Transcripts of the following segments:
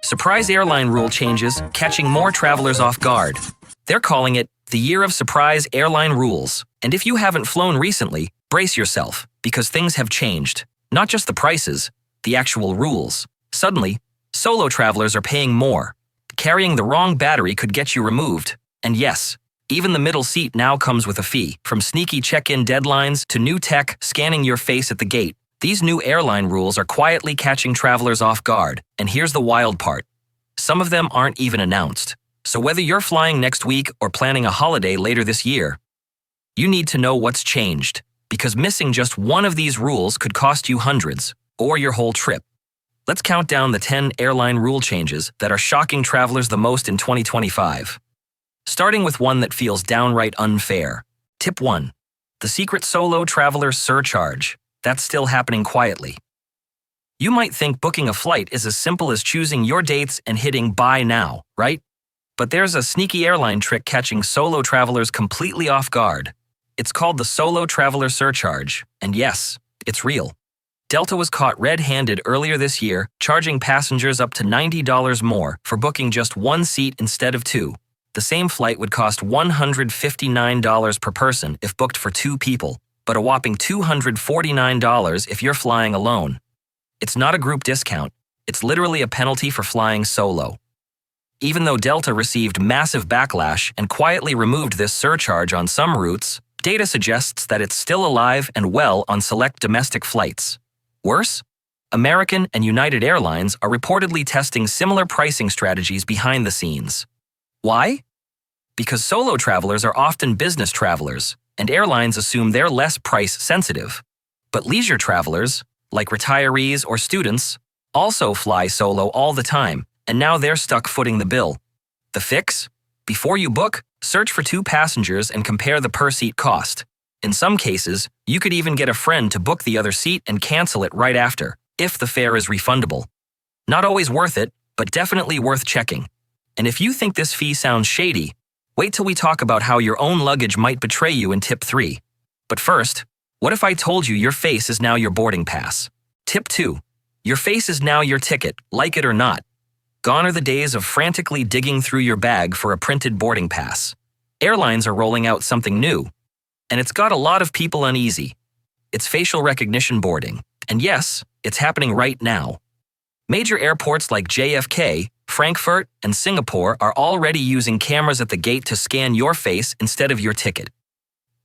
Surprise airline rule changes catching more travelers off guard. They're calling it the year of surprise airline rules. And if you haven't flown recently, brace yourself, because things have changed. Not just the prices, the actual rules. Suddenly, solo travelers are paying more. Carrying the wrong battery could get you removed. And yes, even the middle seat now comes with a fee. From sneaky check-in deadlines to new tech scanning your face at the gate, these new airline rules are quietly catching travelers off guard. And here's the wild part. Some of them aren't even announced. So whether you're flying next week or planning a holiday later this year, you need to know what's changed, because missing just one of these rules could cost you hundreds or your whole trip. Let's count down the 10 airline rule changes that are shocking travelers the most in 2025. Starting with one that feels downright unfair. Tip 1. The secret solo traveler surcharge. That's still happening quietly. You might think booking a flight is as simple as choosing your dates and hitting buy now, right? But there's a sneaky airline trick catching solo travelers completely off guard. It's called the solo traveler surcharge, and yes, it's real. Delta was caught red-handed earlier this year, charging passengers up to $90 more for booking just one seat instead of two. The same flight would cost $159 per person if booked for two people, but a whopping $249 if you're flying alone. It's not a group discount, it's literally a penalty for flying solo. Even though Delta received massive backlash and quietly removed this surcharge on some routes, data suggests that it's still alive and well on select domestic flights. Worse, American and United Airlines are reportedly testing similar pricing strategies behind the scenes. Why? Because solo travelers are often business travelers, and airlines assume they're less price sensitive. But leisure travelers, like retirees or students, also fly solo all the time, and now they're stuck footing the bill. The fix? Before you book, search for two passengers and compare the per-seat cost. In some cases, you could even get a friend to book the other seat and cancel it right after, if the fare is refundable. Not always worth it, but definitely worth checking. And if you think this fee sounds shady, wait till we talk about how your own luggage might betray you in Tip 3. But first, what if I told you your face is now your boarding pass? Tip 2. Your face is now your ticket, like it or not. Gone are the days of frantically digging through your bag for a printed boarding pass. Airlines are rolling out something new, and it's got a lot of people uneasy. It's facial recognition boarding, and yes, it's happening right now. Major airports like JFK, Frankfurt, and Singapore are already using cameras at the gate to scan your face instead of your ticket.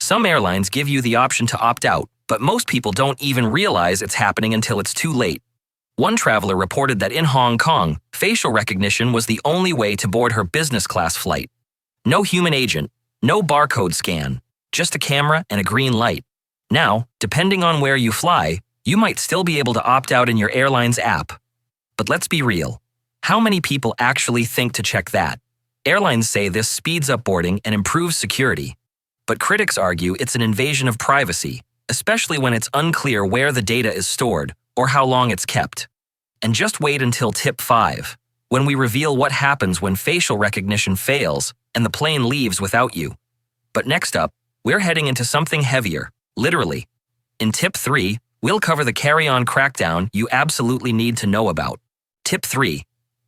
Some airlines give you the option to opt out, but most people don't even realize it's happening until it's too late. One traveler reported that in Hong Kong, facial recognition was the only way to board her business class flight. No human agent, no barcode scan, just a camera and a green light. Now, depending on where you fly, you might still be able to opt out in your airline's app. But let's be real. How many people actually think to check that? Airlines say this speeds up boarding and improves security. But critics argue it's an invasion of privacy, especially when it's unclear where the data is stored or how long it's kept. And just wait until Tip 5, when we reveal what happens when facial recognition fails and the plane leaves without you. But next up, we're heading into something heavier, literally. In Tip 3, we'll cover the Carryon crackdown you absolutely need to know about. Tip 3.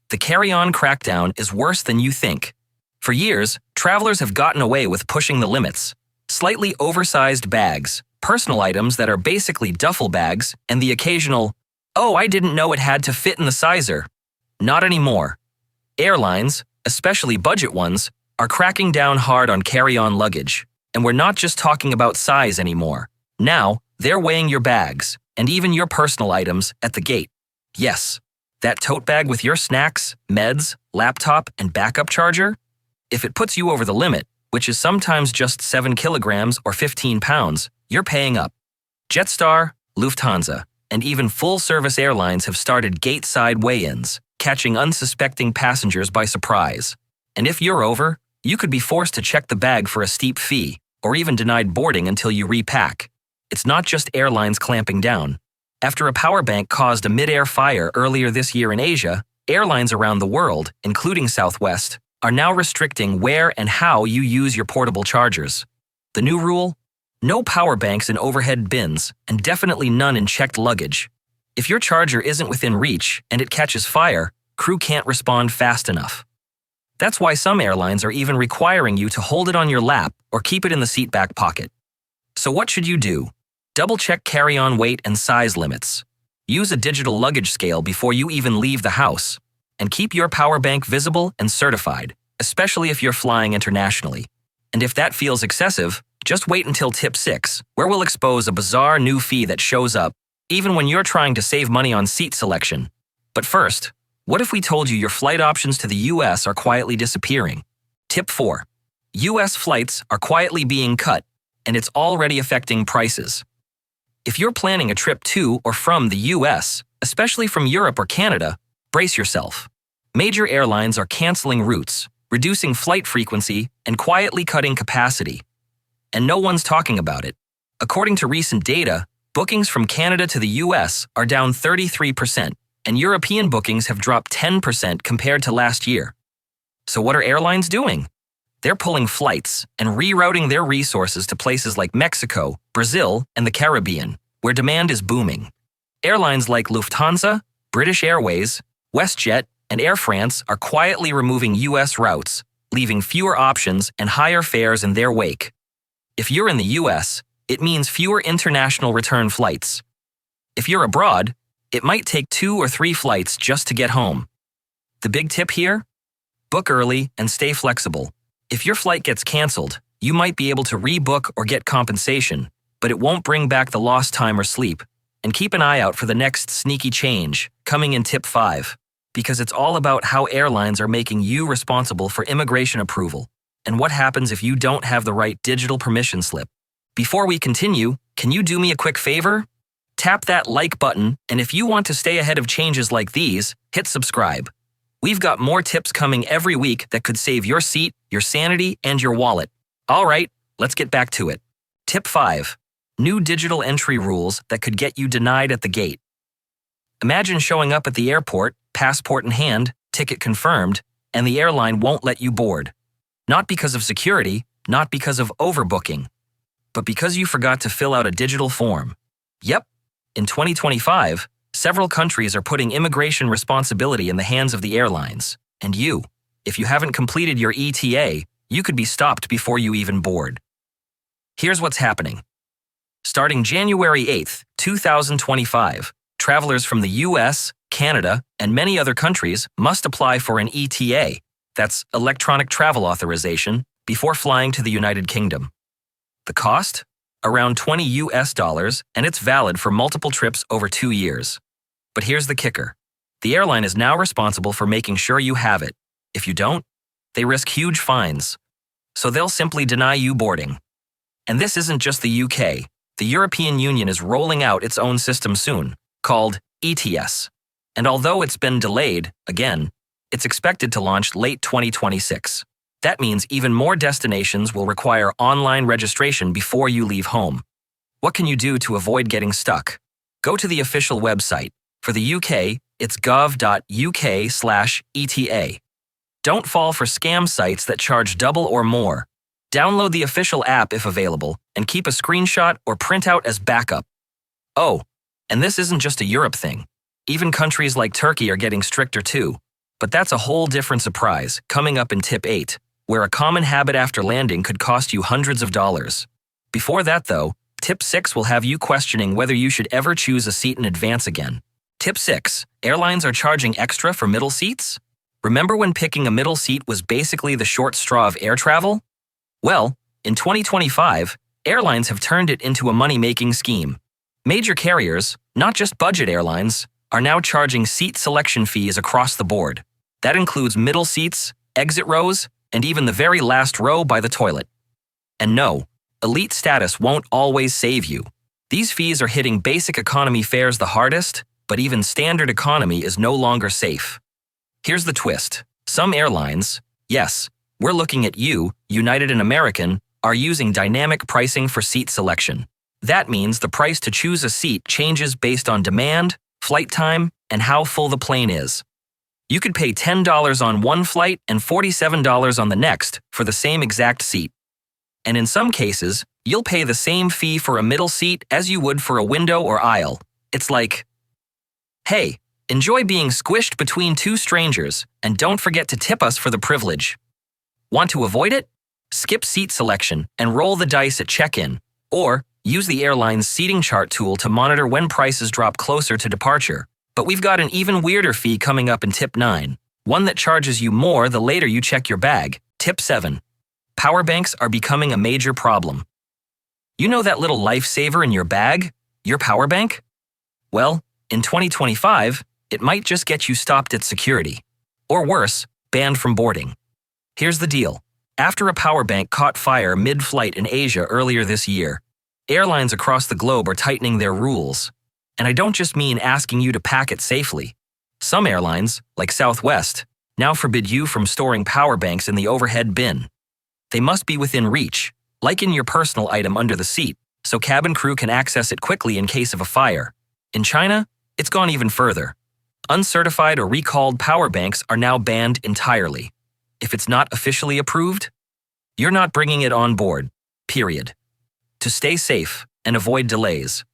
The Carryon crackdown is worse than you think. For years, travelers have gotten away with pushing the limits. Slightly oversized bags, personal items that are basically duffel bags, and the occasional, "Oh, I didn't know it had to fit in the sizer." Not anymore. Airlines, especially budget ones, are cracking down hard on carry-on luggage. And we're not just talking about size anymore. Now, they're weighing your bags, and even your personal items, at the gate. Yes, that tote bag with your snacks, meds, laptop, and backup charger? If it puts you over the limit, which is sometimes just 7 kilograms or 15 pounds, you're paying up. Jetstar, Lufthansa, and even full-service airlines have started gate-side weigh-ins, catching unsuspecting passengers by surprise. And if you're over, you could be forced to check the bag for a steep fee, or even denied boarding until you repack. It's not just airlines clamping down. After a power bank caused a mid-air fire earlier this year in Asia, airlines around the world, including Southwest, are now restricting where and how you use your portable chargers. The new rule? No power banks in overhead bins, and definitely none in checked luggage. If your charger isn't within reach and it catches fire, crew can't respond fast enough. That's why some airlines are even requiring you to hold it on your lap or keep it in the seat back pocket. So what should you do? Double-check carry-on weight and size limits. Use a digital luggage scale before you even leave the house. And keep your power bank visible and certified, especially if you're flying internationally. And if that feels excessive, just wait until tip 6, where we'll expose a bizarre new fee that shows up, even when you're trying to save money on seat selection. But first, what if we told you your flight options to the US are quietly disappearing? Tip 4. US flights are quietly being cut, and it's already affecting prices. If you're planning a trip to or from the US, especially from Europe or Canada, brace yourself. Major airlines are canceling routes, reducing flight frequency, and quietly cutting capacity. And no one's talking about it. According to recent data, bookings from Canada to the US are down 33%, and European bookings have dropped 10% compared to last year. So what are airlines doing? They're pulling flights and rerouting their resources to places like Mexico, Brazil, and the Caribbean, where demand is booming. Airlines like Lufthansa, British Airways, WestJet, and Air France are quietly removing US routes, leaving fewer options and higher fares in their wake. If you're in the US, it means fewer international return flights. If you're abroad, it might take 2 or 3 flights just to get home. The big tip here? Book early and stay flexible. If your flight gets canceled, you might be able to rebook or get compensation, but it won't bring back the lost time or sleep. And keep an eye out for the next sneaky change, coming in tip 5, because it's all about how airlines are making you responsible for immigration approval, and what happens if you don't have the right digital permission slip. Before we continue, can you do me a quick favor? Tap that like button, and if you want to stay ahead of changes like these, hit subscribe. We've got more tips coming every week that could save your seat, your sanity, and your wallet. All right, let's get back to it. Tip 5. New digital entry rules that could get you denied at the gate. Imagine showing up at the airport, passport in hand, ticket confirmed, and the airline won't let you board. Not because of security, not because of overbooking, but because you forgot to fill out a digital form. Yep, in 2025, several countries are putting immigration responsibility in the hands of the airlines. And you, if you haven't completed your ETA, you could be stopped before you even board. Here's what's happening. Starting January 8, 2025, travelers from the US, Canada, and many other countries must apply for an ETA, that's Electronic Travel Authorization, before flying to the United Kingdom. The cost? Around $20, and it's valid for multiple trips over 2 years. But here's the kicker. The airline is now responsible for making sure you have it. If you don't, they risk huge fines. So they'll simply deny you boarding. And this isn't just the UK. The European Union is rolling out its own system soon, called ETS. And although it's been delayed, again, it's expected to launch late 2026. That means even more destinations will require online registration before you leave home. What can you do to avoid getting stuck? Go to the official website. For the UK, it's gov.uk/ETA. Don't fall for scam sites that charge double or more. Download the official app if available, and keep a screenshot or printout as backup. Oh, and this isn't just a Europe thing. Even countries like Turkey are getting stricter too. But that's a whole different surprise, coming up in tip 8, where a common habit after landing could cost you hundreds of dollars. Before that though, tip 6 will have you questioning whether you should ever choose a seat in advance again. Tip 6, airlines are charging extra for middle seats? Remember when picking a middle seat was basically the short straw of air travel? Well, in 2025, airlines have turned it into a money-making scheme. Major carriers, not just budget airlines, are now charging seat selection fees across the board. That includes middle seats, exit rows, and even the very last row by the toilet. And no, elite status won't always save you. These fees are hitting basic economy fares the hardest, but even standard economy is no longer safe. Here's the twist. Some airlines, yes, we're looking at you, United and American, are using dynamic pricing for seat selection. That means the price to choose a seat changes based on demand, flight time, and how full the plane is. You could pay $10 on one flight and $47 on the next for the same exact seat. And in some cases, you'll pay the same fee for a middle seat as you would for a window or aisle. It's like, hey, Enjoy being squished between two strangers, and don't forget to tip us for the privilege. Want to avoid it? Skip seat selection and roll the dice at check-in, or use the airline's seating chart tool to monitor when prices drop closer to departure. But we've got an even weirder fee coming up in Tip 9, one that charges you more the later you check your bag. Tip 7. Power banks are becoming a major problem. You know that little lifesaver in your bag? Your power bank? Well, in 2025, it might just get you stopped at security. Or worse, banned from boarding. Here's the deal. After a power bank caught fire mid-flight in Asia earlier this year, airlines across the globe are tightening their rules. And I don't just mean asking you to pack it safely. Some airlines, like Southwest, now forbid you from storing power banks in the overhead bin. They must be within reach, like in your personal item under the seat, so cabin crew can access it quickly in case of a fire. In China, it's gone even further. Uncertified or recalled power banks are now banned entirely. If it's not officially approved, you're not bringing it on board, period. To stay safe and avoid delays,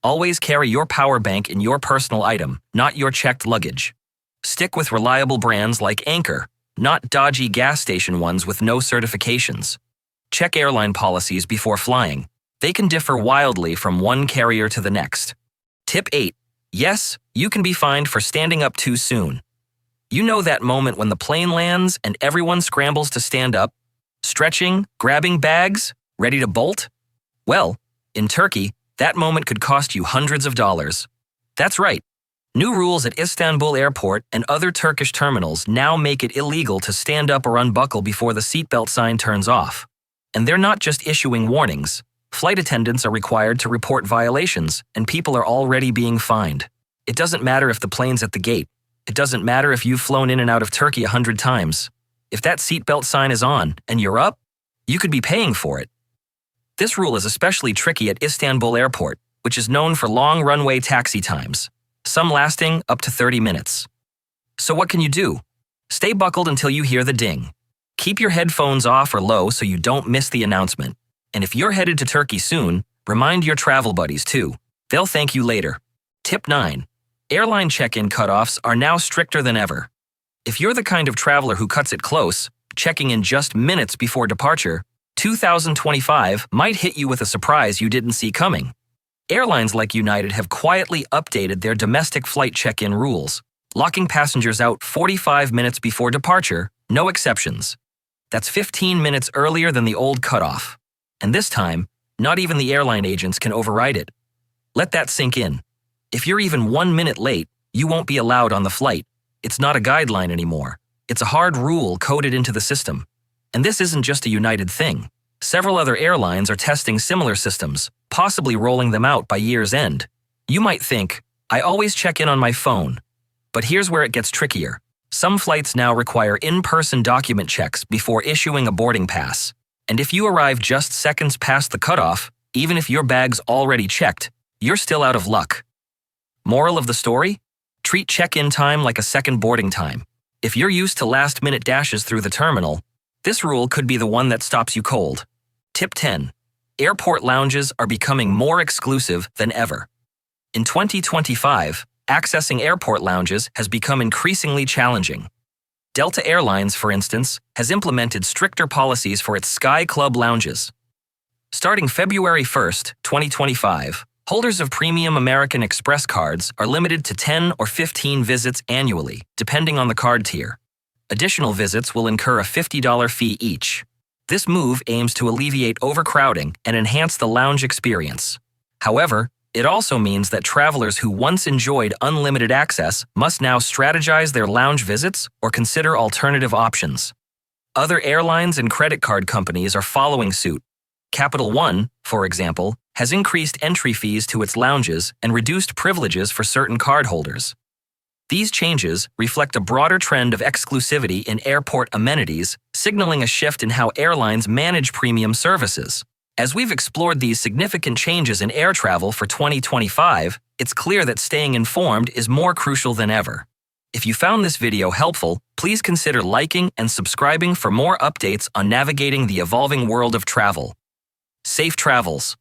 always carry your power bank in your personal item, not your checked luggage. Stick with reliable brands like Anchor, not dodgy gas station ones with no certifications. Check airline policies before flying. They can differ wildly from one carrier to the next. Tip 8. Yes, you can be fined for standing up too soon. You know that moment when the plane lands and everyone scrambles to stand up, stretching, grabbing bags, ready to bolt? Well, in Turkey, that moment could cost you hundreds of dollars. That's right. New rules at Istanbul Airport and other Turkish terminals now make it illegal to stand up or unbuckle before the seatbelt sign turns off. And they're not just issuing warnings. Flight attendants are required to report violations, and people are already being fined. It doesn't matter if the plane's at the gate. It doesn't matter if you've flown in and out of Turkey 100 times. If that seatbelt sign is on and you're up, you could be paying for it. This rule is especially tricky at Istanbul Airport, which is known for long runway taxi times, some lasting up to 30 minutes. So what can you do? Stay buckled until you hear the ding. Keep your headphones off or low so you don't miss the announcement. And if you're headed to Turkey soon, remind your travel buddies too. They'll thank you later. Tip 9. Airline check-in cutoffs are now stricter than ever. If you're the kind of traveler who cuts it close, checking in just minutes before departure, 2025 might hit you with a surprise you didn't see coming. Airlines like United have quietly updated their domestic flight check-in rules, locking passengers out 45 minutes before departure, no exceptions. That's 15 minutes earlier than the old cutoff. And this time, not even the airline agents can override it. Let that sink in. If you're even 1 minute late, you won't be allowed on the flight. It's not a guideline anymore. It's a hard rule coded into the system. And this isn't just a United thing. Several other airlines are testing similar systems, possibly rolling them out by year's end. You might think, I always check in on my phone. But here's where it gets trickier. Some flights now require in-person document checks before issuing a boarding pass. And if you arrive just seconds past the cutoff, even if your bag's already checked, you're still out of luck. Moral of the story? Treat check-in time like a second boarding time. If you're used to last-minute dashes through the terminal, this rule could be the one that stops you cold. Tip 10. Airport lounges are becoming more exclusive than ever. In 2025, accessing airport lounges has become increasingly challenging. Delta Airlines, for instance, has implemented stricter policies for its Sky Club lounges. Starting February 1, 2025, holders of premium American Express cards are limited to 10 or 15 visits annually, depending on the card tier. Additional visits will incur a $50 fee each. This move aims to alleviate overcrowding and enhance the lounge experience. However, it also means that travelers who once enjoyed unlimited access must now strategize their lounge visits or consider alternative options. Other airlines and credit card companies are following suit. Capital One, for example, has increased entry fees to its lounges and reduced privileges for certain cardholders. These changes reflect a broader trend of exclusivity in airport amenities, signaling a shift in how airlines manage premium services. As we've explored these significant changes in air travel for 2025, it's clear that staying informed is more crucial than ever. If you found this video helpful, please consider liking and subscribing for more updates on navigating the evolving world of travel. Safe travels!